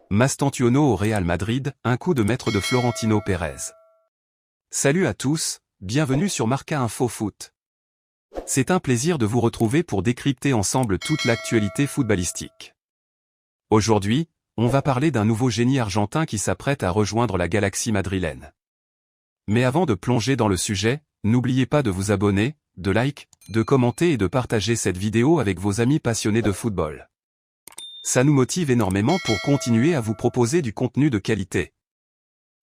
Mastantuono au Real Madrid, un coup de maître de Florentino Pérez. Salut à tous, bienvenue sur Marca Info Foot. C'est un plaisir de vous retrouver pour décrypter ensemble toute l'actualité footballistique. Aujourd'hui, on va parler d'un nouveau génie argentin qui s'apprête à rejoindre la galaxie madrilène. Mais avant de plonger dans le sujet, n'oubliez pas de vous abonner, de like, de commenter et de partager cette vidéo avec vos amis passionnés de football. Ça nous motive énormément pour continuer à vous proposer du contenu de qualité.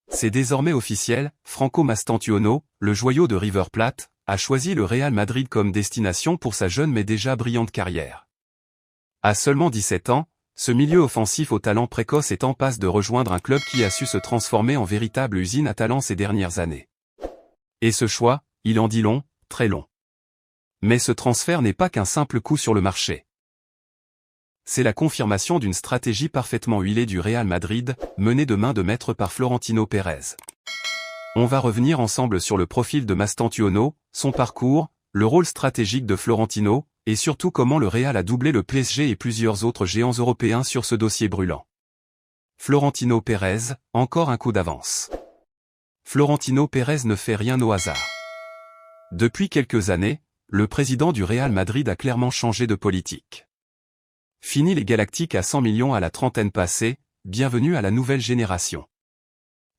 C'est désormais officiel, Franco Mastantuono, le joyau de River Plate, a choisi le Real Madrid comme destination pour sa jeune mais déjà brillante carrière. À seulement 17 ans, ce milieu offensif au talent précoce est en passe de rejoindre un club qui a su se transformer en véritable usine à talent ces dernières années. Et ce choix, il en dit long, très long. Mais ce transfert n'est pas qu'un simple coup sur le marché. C'est la confirmation d'une stratégie parfaitement huilée du Real Madrid, menée de main de maître par Florentino Pérez. On va revenir ensemble sur le profil de Mastantuono, son parcours, le rôle stratégique de Florentino, et surtout comment le Real a doublé le PSG et plusieurs autres géants européens sur ce dossier brûlant. Florentino Pérez, encore un coup d'avance. Florentino Pérez ne fait rien au hasard. Depuis quelques années, le président du Real Madrid a clairement changé de politique. Fini les Galactiques à 100 millions à la trentaine passée, bienvenue à la nouvelle génération.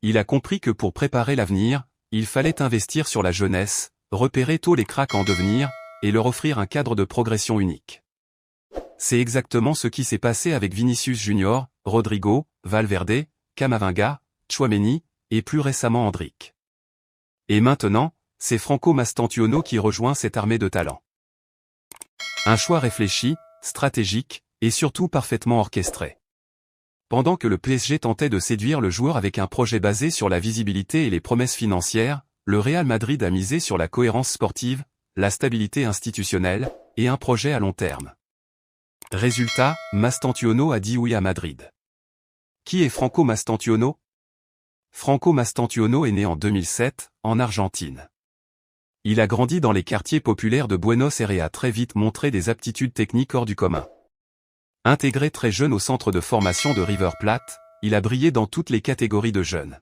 Il a compris que pour préparer l'avenir, il fallait investir sur la jeunesse, repérer tôt les cracks en devenir, et leur offrir un cadre de progression unique. C'est exactement ce qui s'est passé avec Vinicius Junior, Rodrigo, Valverde, Camavinga, Tchouaméni, et plus récemment Endrick. Et maintenant, c'est Franco Mastantuono qui rejoint cette armée de talents. Un choix réfléchi, stratégique, et surtout parfaitement orchestré. Pendant que le PSG tentait de séduire le joueur avec un projet basé sur la visibilité et les promesses financières, le Real Madrid a misé sur la cohérence sportive, la stabilité institutionnelle, et un projet à long terme. Résultat, Mastantuono a dit oui à Madrid. Qui est Franco Mastantuono? Franco Mastantuono est né en 2007, en Argentine. Il a grandi dans les quartiers populaires de Buenos Aires et a très vite montré des aptitudes techniques hors du commun. Intégré très jeune au centre de formation de River Plate, il a brillé dans toutes les catégories de jeunes.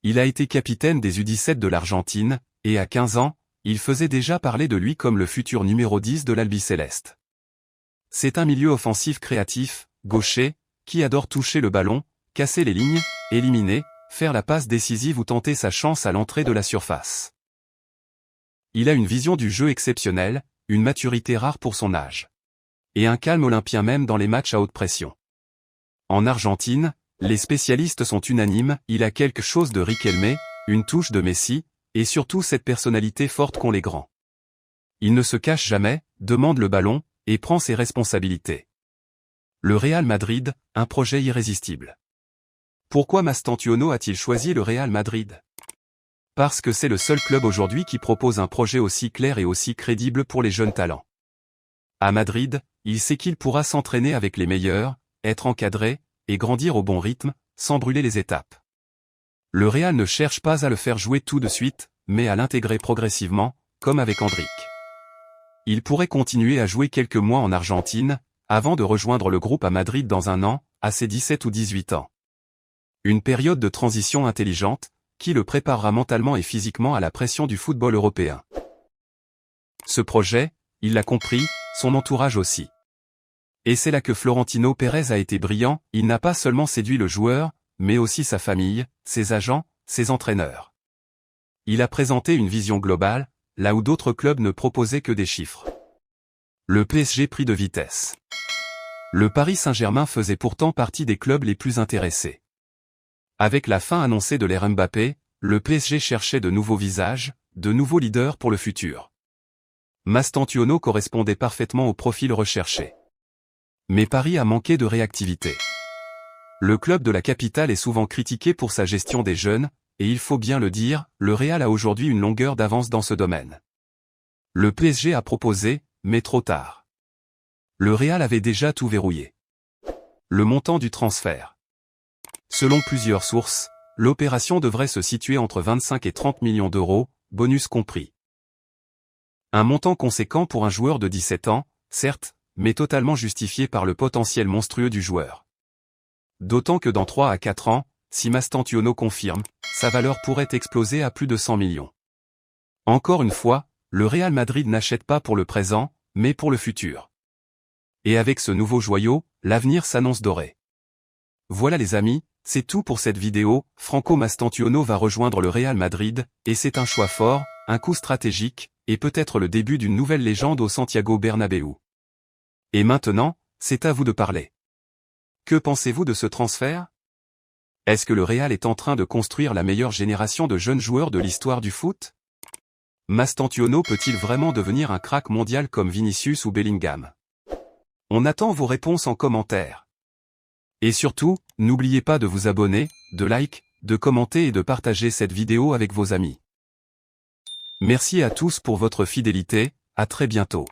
Il a été capitaine des U17 de l'Argentine, et à 15 ans, il faisait déjà parler de lui comme le futur numéro 10 de l'Albiceleste. C'est un milieu offensif créatif, gaucher, qui adore toucher le ballon, casser les lignes, éliminer, faire la passe décisive ou tenter sa chance à l'entrée de la surface. Il a une vision du jeu exceptionnelle, une maturité rare pour son âge. Et un calme olympien même dans les matchs à haute pression. En Argentine, les spécialistes sont unanimes, il a quelque chose de Riquelme, une touche de Messi, et surtout cette personnalité forte qu'ont les grands. Il ne se cache jamais, demande le ballon, et prend ses responsabilités. Le Real Madrid, un projet irrésistible. Pourquoi Mastantuono a-t-il choisi le Real Madrid? Parce que c'est le seul club aujourd'hui qui propose un projet aussi clair et aussi crédible pour les jeunes talents. À Madrid, il sait qu'il pourra s'entraîner avec les meilleurs, être encadré, et grandir au bon rythme, sans brûler les étapes. Le Real ne cherche pas à le faire jouer tout de suite, mais à l'intégrer progressivement, comme avec Endrick. Il pourrait continuer à jouer quelques mois en Argentine, avant de rejoindre le groupe à Madrid dans un an, à ses 17 ou 18 ans. Une période de transition intelligente, qui le préparera mentalement et physiquement à la pression du football européen. Ce projet, il l'a compris, son entourage aussi. Et c'est là que Florentino Pérez a été brillant, il n'a pas seulement séduit le joueur, mais aussi sa famille, ses agents, ses entraîneurs. Il a présenté une vision globale, là où d'autres clubs ne proposaient que des chiffres. Le PSG prit de vitesse. Le Paris Saint-Germain faisait pourtant partie des clubs les plus intéressés. Avec la fin annoncée de l'ère Mbappé, le PSG cherchait de nouveaux visages, de nouveaux leaders pour le futur. Mastantuono correspondait parfaitement au profil recherché. Mais Paris a manqué de réactivité. Le club de la capitale est souvent critiqué pour sa gestion des jeunes, et il faut bien le dire, le Real a aujourd'hui une longueur d'avance dans ce domaine. Le PSG a proposé, mais trop tard. Le Real avait déjà tout verrouillé. Le montant du transfert. Selon plusieurs sources, l'opération devrait se situer entre 25 et 30 millions d'euros, bonus compris. Un montant conséquent pour un joueur de 17 ans, certes, mais totalement justifié par le potentiel monstrueux du joueur. d'autant que dans 3 à 4 ans, si Mastantuono confirme, sa valeur pourrait exploser à plus de 100 millions. Encore une fois, le Real Madrid n'achète pas pour le présent, mais pour le futur. Et avec ce nouveau joyau, l'avenir s'annonce doré. Voilà les amis, c'est tout pour cette vidéo. Franco Mastantuono va rejoindre le Real Madrid, et c'est un choix fort, un coup stratégique, et peut-être le début d'une nouvelle légende au Santiago Bernabéu. Et maintenant, c'est à vous de parler. Que pensez-vous de ce transfert? Est-ce que le Real est en train de construire la meilleure génération de jeunes joueurs de l'histoire du foot? Mastantuono peut-il vraiment devenir un crack mondial comme Vinicius ou Bellingham? On attend vos réponses en commentaire. Et surtout, n'oubliez pas de vous abonner, de like, de commenter et de partager cette vidéo avec vos amis. Merci à tous pour votre fidélité, à très bientôt.